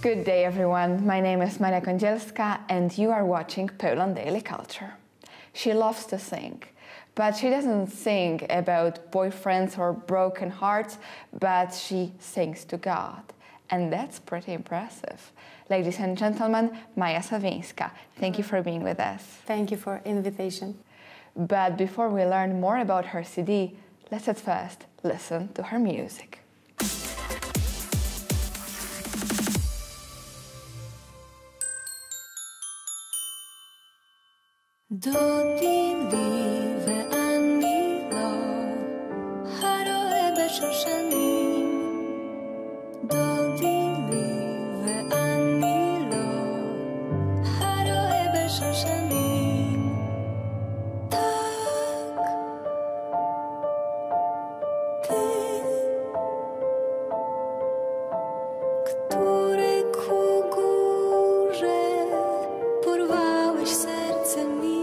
Good day, everyone. My name is Maja Sowińska, and you are watching Poland Daily Culture. She loves to sing, but she doesn't sing about boyfriends or broken hearts, but she sings to God. And that's pretty impressive. Ladies and gentlemen, Maja Sowińska, thank you for being with us. Thank you for invitation. But before we learn more about her CD, let's at first listen to her music. Dodirliwe anilo, haroe beszoszanim. Dodirliwe anilo, haroe beszoszanim. Tak, ty, który ku górze porwałeś serce mi.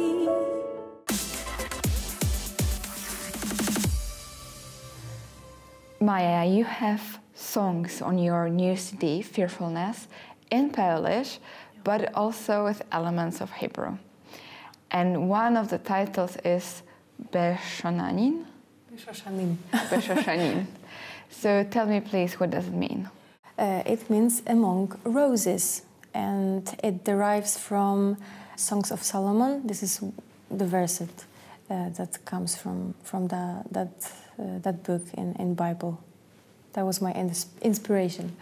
Maja, you have songs on your new CD, Fearfulness, in Polish, but also with elements of Hebrew. And one of the titles is Beszoszanim. Beszoszanim. So tell me, please, what does it mean? It means among roses, and it derives from Songs of Solomon. This is the verse that comes from that book in Bible. That was my inspiration.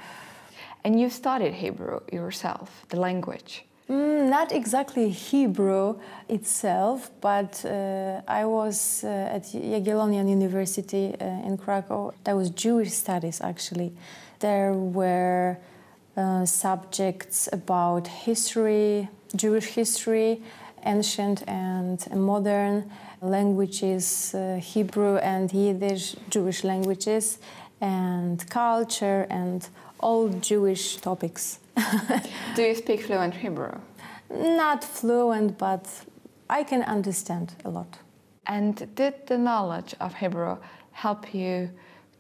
And you studied Hebrew yourself, the language. Not exactly Hebrew itself, but I was at Jagiellonian University in Krakow. That was Jewish studies, actually. There were subjects about history, Jewish history, ancient and modern languages, Hebrew and Yiddish, Jewish languages, and culture, and all Jewish topics. Do you speak fluent Hebrew? Not fluent, but I can understand a lot. And did the knowledge of Hebrew help you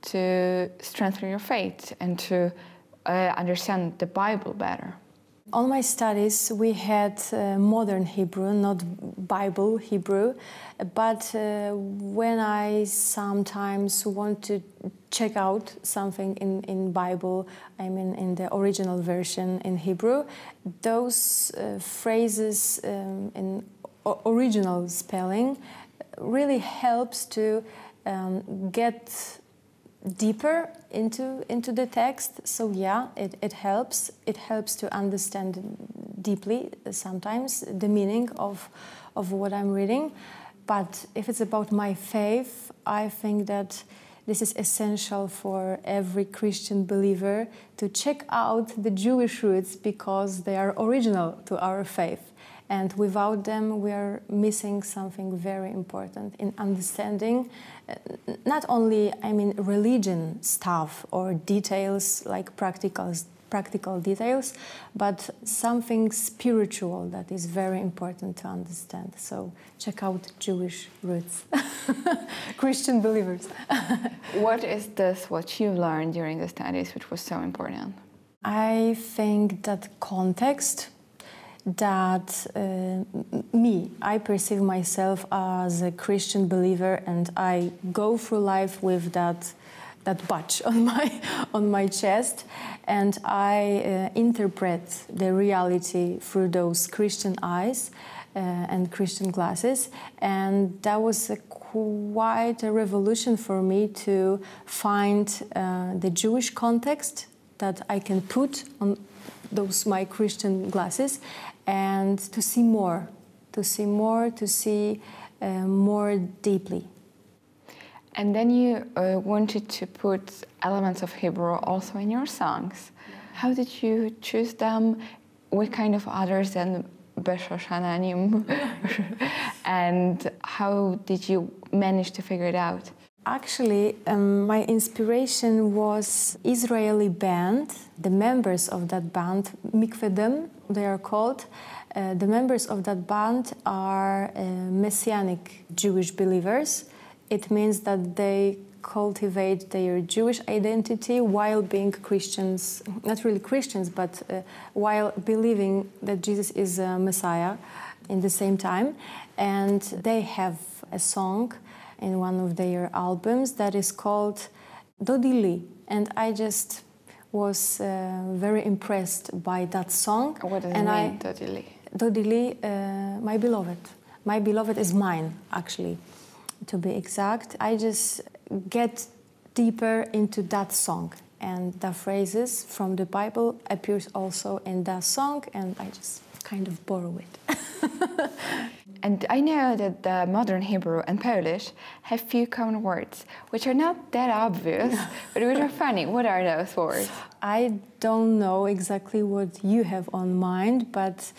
to strengthen your faith and to understand the Bible better? On my studies, we had modern Hebrew, not Bible Hebrew, but when I sometimes want to check out something in Bible, I mean in the original version in Hebrew, those phrases in original spelling really helps to get deeper into the text. So yeah, it helps. It helps to understand deeply sometimes the meaning of what I'm reading. But if it's about my faith, I think that this is essential for every Christian believer to check out the Jewish roots, because they are original to our faith. And without them, we are missing something very important in understanding not only, religion stuff or details like practical details, but something spiritual that is very important to understand. So check out Jewish roots, Christian believers. What is what you learned during the studies, which was so important? I think that context, that I perceive myself as a Christian believer, and I go through life with that badge on my chest, and I interpret the reality through those Christian eyes and Christian glasses. And that was quite a revolution for me to find the Jewish context that I can put on those my Christian glasses, and to see more deeply. And then you wanted to put elements of Hebrew also in your songs. How did you choose them? What kind of others than Beszoszanim? And how did you manage to figure it out? Actually, my inspiration was Israeli band. The members of that band, Mikvedem, they are called. The members of that band are Messianic Jewish believers. It means that they cultivate their Jewish identity while being Christians, not really Christians, but while believing that Jesus is a Messiah in the same time. And they have a song in one of their albums that is called Dodili. And I just was very impressed by that song. What does it mean, Dodili? Dodili, my beloved. My beloved is mine, actually, to be exact. I just get deeper into that song, and the phrases from the Bible appears also in that song, and I just kind of borrow it. And I know that the modern Hebrew and Polish have few common words, which are not that obvious, but which are funny. What are those words? I don't know exactly what you have on mind, but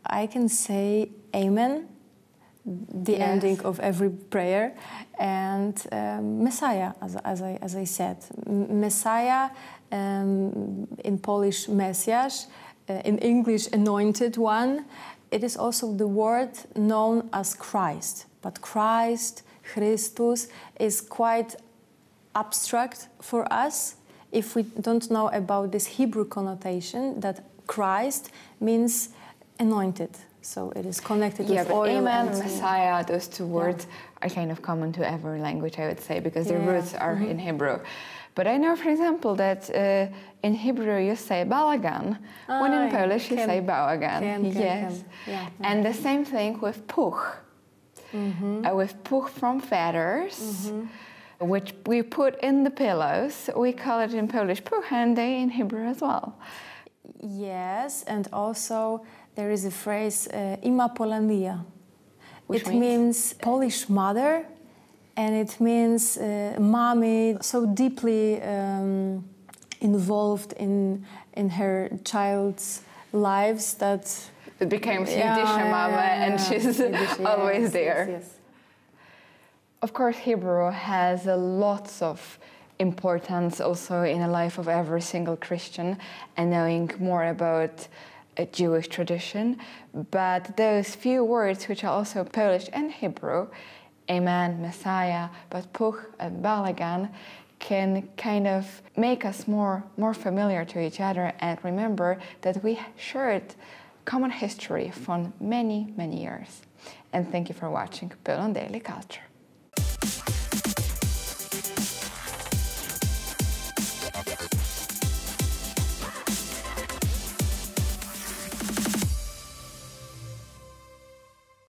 I can say Amen, the ending of every prayer, and Messiah, as I said. Messiah, in Polish, Mesjasz, in English, Anointed One. It is also the word known as Christ, but Christ, Christus, is quite abstract for us if we don't know about this Hebrew connotation that Christ means anointed. So it is connected with oil. Amen and Messiah, those two words are kind of common to every language, I would say, because their roots are in Hebrew. But I know, for example, that in Hebrew you say balagan, when in Polish you say bałagan. Yes. Yeah. And the same thing with puch. With puch from feathers, which we put in the pillows. We call it in Polish puch, and they in Hebrew as well. Yes, and also there is a phrase, ima Polania. Which it means Polish mother, and it means mommy, so deeply involved in her child's lives that it became Swedish mama, and she's Swedish, always there. Yes. Of course, Hebrew has lots of importance also in the life of every single Christian, and knowing more about a Jewish tradition. But those few words, which are also Polish and Hebrew, Amen, Messiah, but puch and balagan, can kind of make us more familiar to each other and remember that we shared common history for many, many years. And thank you for watching Poland Daily Culture.